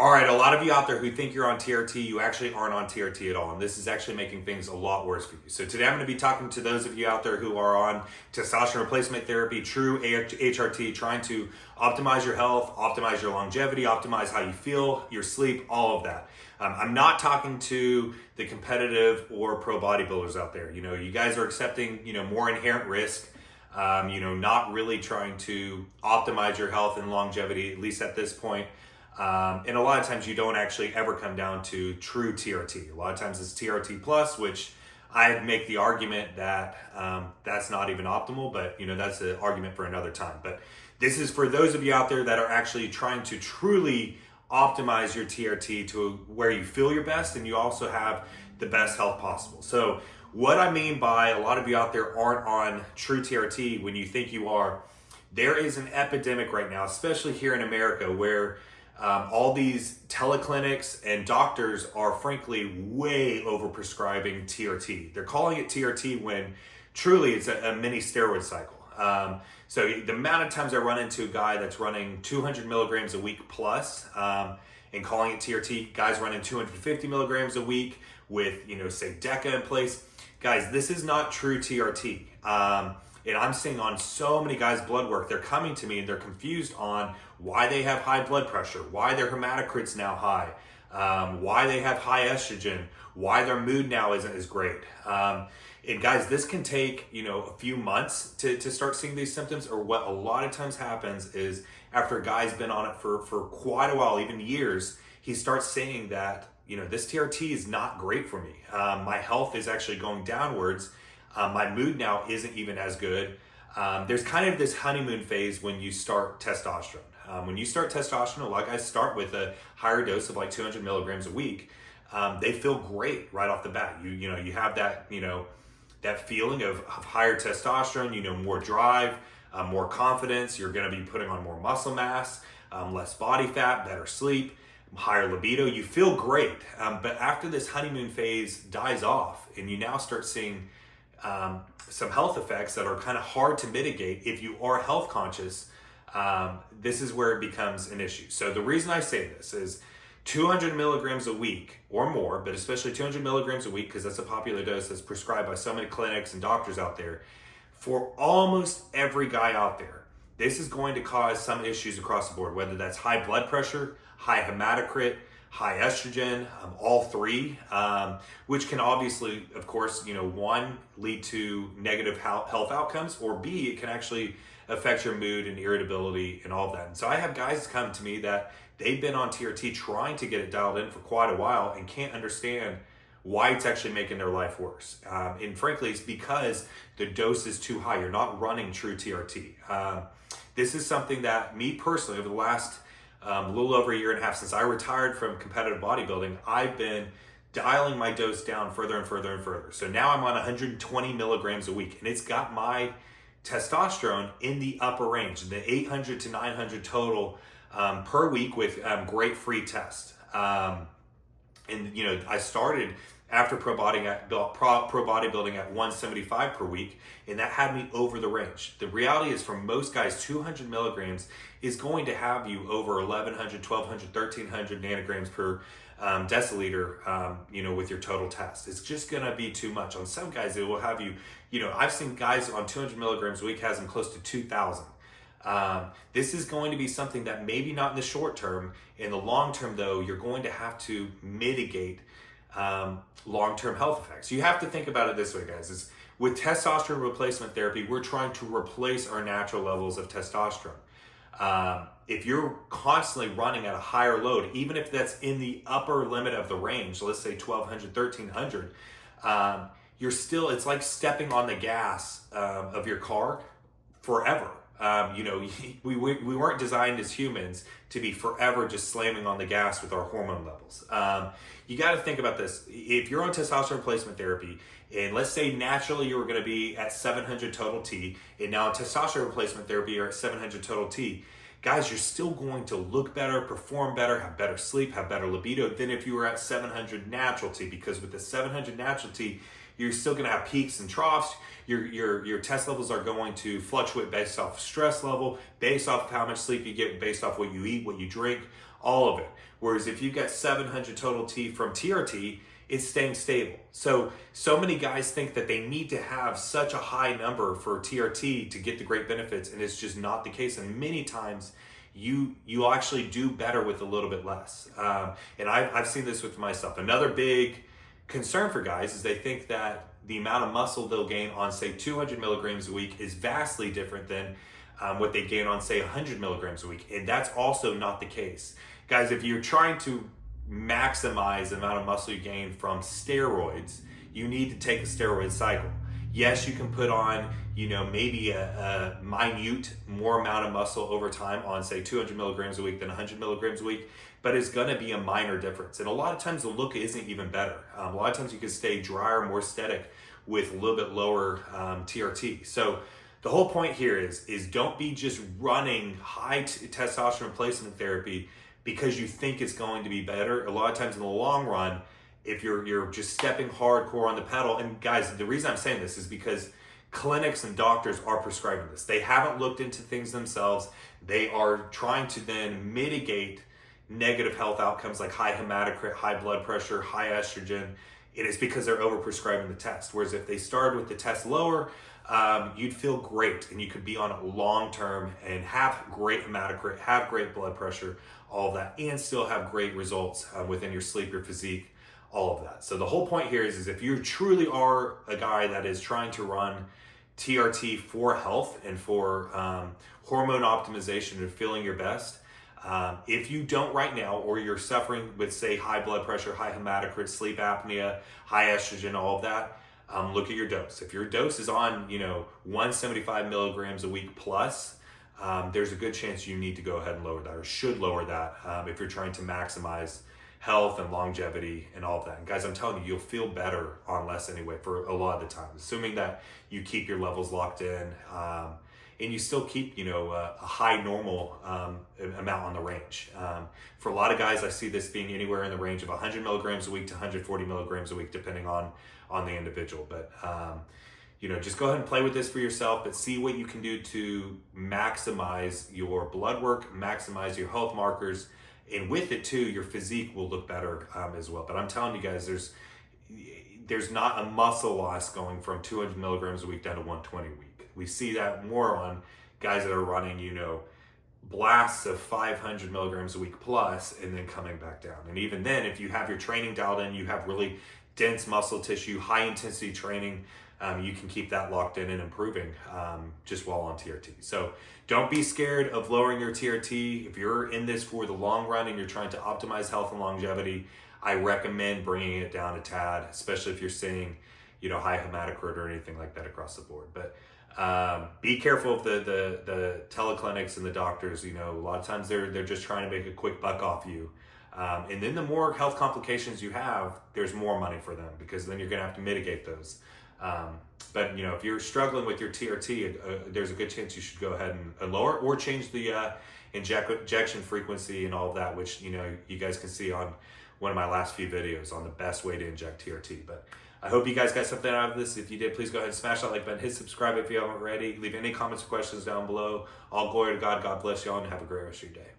All right, a lot of you out there who think you're on TRT, you actually aren't on TRT at all, and this is actually making things a lot worse for you. So today I'm going to be talking to those of you out there who are on testosterone replacement therapy, true HRT, trying to optimize your health, optimize your longevity, optimize how you feel, your sleep, all of that. I'm not talking to the competitive or pro bodybuilders out there. You know, you guys are accepting, more inherent risk, not really trying to optimize your health and longevity, at least at this point. And a lot of times you don't actually ever come down to true TRT. A lot of times it's TRT plus, which I make the argument that that's not even optimal, but that's an argument for another time. But this is for those of you out there that are actually trying to truly optimize your TRT to where you feel your best and you also have the best health possible. So what I mean by a lot of you out there aren't on true TRT when you think you are, there is an epidemic right now, especially here in America, where all these teleclinics and doctors are frankly way overprescribing TRT. They're calling it TRT when truly it's a mini steroid cycle. So the amount of times I run into a guy that's running 200 milligrams a week plus and calling it TRT, guys running 250 milligrams a week with, say DECA in place. Guys, this is not true TRT. And I'm seeing on so many guys' blood work, they're coming to me and they're confused on why they have high blood pressure, why their hematocrit's now high, why they have high estrogen, why their mood now isn't as great. And guys, this can take, a few months to start seeing these symptoms, or what a lot of times happens is after a guy's been on it for quite a while, even years, he starts saying that, this TRT is not great for me. My health is actually going downwards. My mood now isn't even as good. There's kind of this honeymoon phase when you start testosterone. When you start testosterone, a lot of guys start with a higher dose of like 200 milligrams a week. They feel great right off the bat. You have that, that feeling of higher testosterone, more drive, more confidence. You're going to be putting on more muscle mass, less body fat, better sleep, higher libido. You feel great. But after this honeymoon phase dies off and you now start seeing some health effects that are kind of hard to mitigate if you are health conscious, this is where it becomes an issue. So the reason I say this is 200 milligrams a week or more, but especially 200 milligrams a week, because that's a popular dose that's prescribed by so many clinics and doctors out there. For almost every guy out there, this is going to cause some issues across the board, whether that's high blood pressure, high hematocrit, high estrogen, all three, which can obviously, of course, one, lead to negative health outcomes, or B, it can actually affect your mood and irritability and all of that. And so I have guys come to me that they've been on TRT trying to get it dialed in for quite a while and can't understand why it's actually making their life worse. And frankly, it's because the dose is too high. You're not running true TRT. This is something that me personally, over the last a little over a year and a half since I retired from competitive bodybuilding, I've been dialing my dose down further and further and further. So now I'm on 120 milligrams a week, and it's got my testosterone in the upper range, the 800 to 900 total per week with great free test. And I started after pro bodybuilding at 175 per week, and that had me over the range. The reality is, for most guys, 200 milligrams is going to have you over 1100, 1200, 1300 nanograms per deciliter, with your total test. It's just going to be too much. On some guys, it will have you, I've seen guys on 200 milligrams a week has them close to 2000. This is going to be something that maybe not in the short term. In the long term, though, you're going to have to mitigate long-term health effects. You have to think about it this way, guys, is with testosterone replacement therapy, we're trying to replace our natural levels of testosterone. If you're constantly running at a higher load, even if that's in the upper limit of the range, let's say 1200, 1300, it's like stepping on the gas of your car forever. We weren't designed as humans to be forever just slamming on the gas with our hormone levels. You got to think about this. If you're on testosterone replacement therapy, and let's say naturally you were going to be at 700 total T, and now in testosterone replacement therapy you're at 700 total T, guys, you're still going to look better, perform better, have better sleep, have better libido than if you were at 700 natural T, because with the 700 natural T, You're still going to have peaks and troughs. Your test levels are going to fluctuate based off stress level, based off how much sleep you get, based off what you eat, what you drink, all of it. Whereas if you get 700 total T from TRT, it's staying stable. So many guys think that they need to have such a high number for TRT to get the great benefits, and it's just not the case. And many times you'll actually do better with a little bit less. And I've seen this with myself. Another big concern for guys is they think that the amount of muscle they'll gain on, say, 200 milligrams a week is vastly different than what they gain on, say, 100 milligrams a week. And that's also not the case. Guys, if you're trying to maximize the amount of muscle you gain from steroids, you need to take a steroid cycle. Yes, you can put on, maybe a minute more amount of muscle over time on, say, 200 milligrams a week than 100 milligrams a week, but it's going to be a minor difference. And a lot of times the look isn't even better. A lot of times you can stay drier, more aesthetic with a little bit lower TRT. So the whole point here is don't be just running high testosterone replacement therapy because you think it's going to be better. A lot of times in the long run, if you're just stepping hardcore on the pedal, and guys, the reason I'm saying this is because clinics and doctors are prescribing this. They haven't looked into things themselves. They are trying to then mitigate negative health outcomes like high hematocrit, high blood pressure, high estrogen. It is because they're overprescribing the test. Whereas if they started with the test lower, you'd feel great and you could be on it long term and have great hematocrit, have great blood pressure, all of that, and still have great results within your sleep, your physique, all of that. So the whole point here is if you truly are a guy that is trying to run TRT for health and for hormone optimization and feeling your best, if you don't right now, or you're suffering with, say, high blood pressure, high hematocrit, sleep apnea, high estrogen, all of that, look at your dose. If your dose is on, 175 milligrams a week plus, there's a good chance you need to go ahead and lower that, or should lower that, if you're trying to maximize health and longevity and all of that. And guys, I'm telling you, you'll feel better on less anyway for a lot of the time, assuming that you keep your levels locked in, and you still keep, a high normal amount on the range. For a lot of guys, I see this being anywhere in the range of 100 milligrams a week to 140 milligrams a week, depending on the individual. But, just go ahead and play with this for yourself, but see what you can do to maximize your blood work, maximize your health markers, and with it too, your physique will look better as well. But I'm telling you guys, there's not a muscle loss going from 200 milligrams a week down to 120 a week. We see that more on guys that are running, blasts of 500 milligrams a week plus and then coming back down. And even then, if you have your training dialed in, you have really dense muscle tissue, high intensity training, you can keep that locked in and improving just while on TRT. So don't be scared of lowering your TRT. If you're in this for the long run and you're trying to optimize health and longevity, I recommend bringing it down a tad, especially if you're seeing, high hematocrit or anything like that across the board. But be careful of the teleclinics and the doctors. A lot of times they're just trying to make a quick buck off you. And then the more health complications you have, there's more money for them, because then you're going to have to mitigate those. But if you're struggling with your TRT, there's a good chance you should go ahead and lower it, or change the injection frequency and all of that, which you guys can see on one of my last few videos on the best way to inject TRT. But I hope you guys got something out of this. If you did, please go ahead and smash that like button, hit subscribe if you haven't already, leave any comments or questions down below. All glory to God. God bless y'all, and have a great rest of your day.